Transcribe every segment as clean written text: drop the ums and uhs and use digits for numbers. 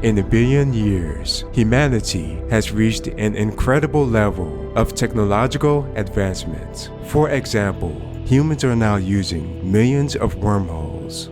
In a billion years, humanity has reached an incredible level of technological advancement. For example, humans are now using millions of wormholes.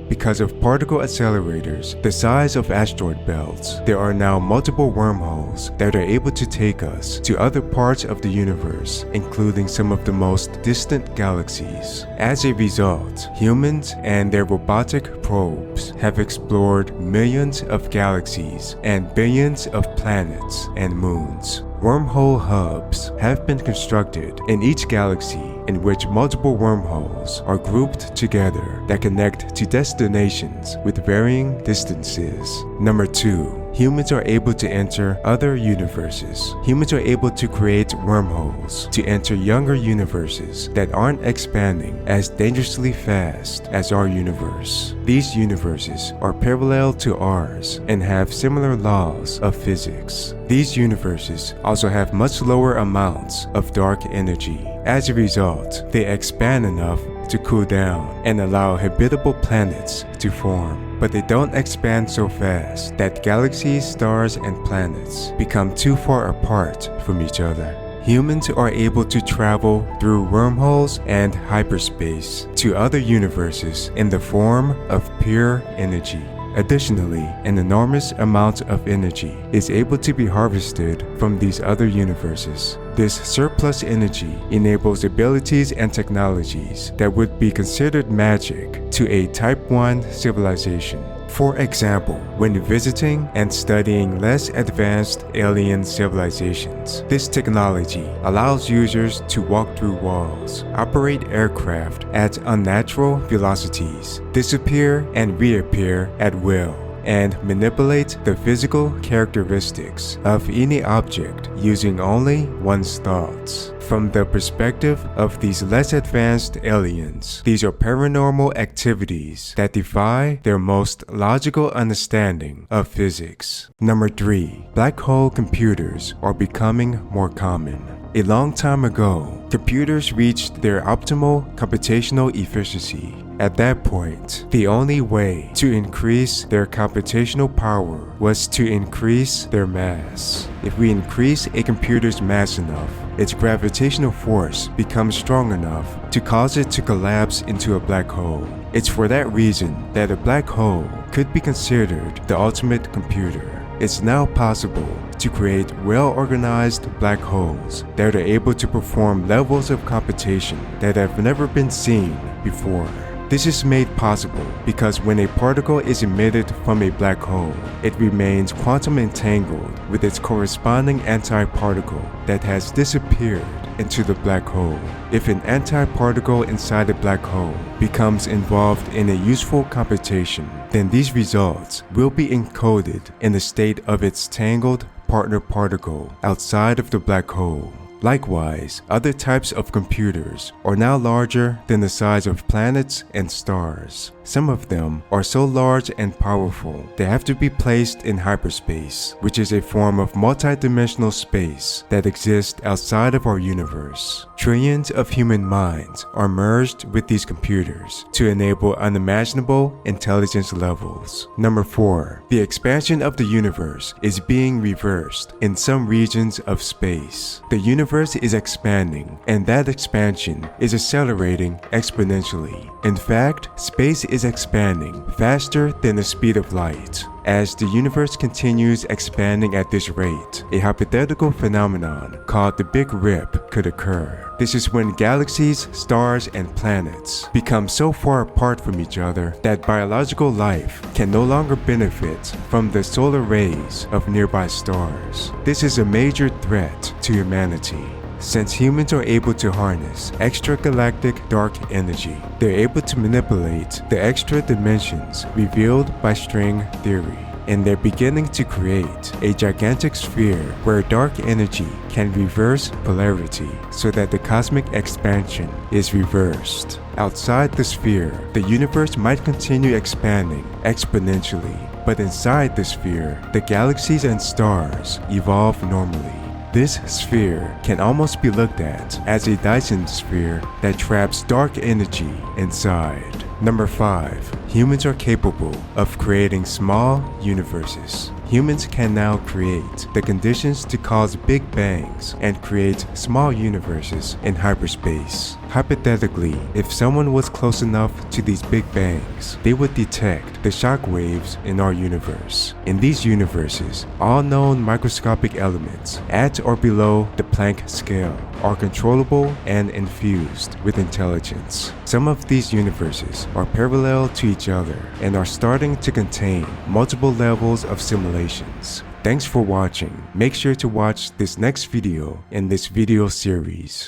Because of particle accelerators the size of asteroid belts, there are now multiple wormholes that are able to take us to other parts of the universe, including some of the most distant galaxies. As a result, humans and their robotic probes have explored millions of galaxies and billions of planets and moons. Wormhole hubs have been constructed in each galaxy in which multiple wormholes are grouped together that connect to destinations with varying distances. Number 2. Humans are able to enter other universes. Humans are able to create wormholes to enter younger universes that aren't expanding as dangerously fast as our universe. These universes are parallel to ours and have similar laws of physics. These universes also have much lower amounts of dark energy. As a result, they expand enough to cool down and allow habitable planets to form. But they don't expand so fast that galaxies, stars, and planets become too far apart from each other. Humans are able to travel through wormholes and hyperspace to other universes in the form of pure energy. Additionally, an enormous amount of energy is able to be harvested from these other universes. This surplus energy enables abilities and technologies that would be considered magic to a Type 1 civilization. For example, when visiting and studying less advanced alien civilizations, this technology allows users to walk through walls, operate aircraft at unnatural velocities, disappear and reappear at will, and manipulate the physical characteristics of any object using only one's thoughts. From the perspective of these less advanced aliens, these are paranormal activities that defy their most logical understanding of physics. Number 3. Black hole computers are becoming more common. A long time ago, computers reached their optimal computational efficiency. At that point, the only way to increase their computational power was to increase their mass. If we increase a computer's mass enough, its gravitational force becomes strong enough to cause it to collapse into a black hole. It's for that reason that a black hole could be considered the ultimate computer. It's now possible to create well-organized black holes that are able to perform levels of computation that have never been seen before. This is made possible because when a particle is emitted from a black hole, it remains quantum entangled with its corresponding antiparticle that has disappeared into the black hole. If an antiparticle inside a black hole becomes involved in a useful computation, then these results will be encoded in the state of its tangled partner particle outside of the black hole. Likewise, other types of computers are now larger than the size of planets and stars. Some of them are so large and powerful they have to be placed in hyperspace, which is a form of multidimensional space that exists outside of our universe. Trillions of human minds are merged with these computers to enable unimaginable intelligence levels. Number 4. The expansion of the universe is being reversed in some regions of space. The universe is expanding, and that expansion is accelerating exponentially. In fact, space is expanding faster than the speed of light. As the universe continues expanding at this rate, a hypothetical phenomenon called the Big Rip could occur. This is when galaxies, stars, and planets become so far apart from each other that biological life can no longer benefit from the solar rays of nearby stars. This is a major threat to humanity. Since humans are able to harness extragalactic dark energy, they're able to manipulate the extra dimensions revealed by string theory. And they're beginning to create a gigantic sphere where dark energy can reverse polarity so that the cosmic expansion is reversed. Outside the sphere, the universe might continue expanding exponentially, but inside the sphere, the galaxies and stars evolve normally. This sphere can almost be looked at as a Dyson sphere that traps dark energy inside. Number 5. Humans are capable of creating small universes. humans can now create the conditions to cause big bangs and create small universes in hyperspace. Hypothetically, if someone was close enough to these big bangs, they would detect the shock waves in our universe. In these universes, all known microscopic elements at or below the Planck scale are controllable and infused with intelligence. Some of these universes are parallel to each other and are starting to contain multiple levels of simulations. Thanks for watching. Make sure to watch this next video in this video series.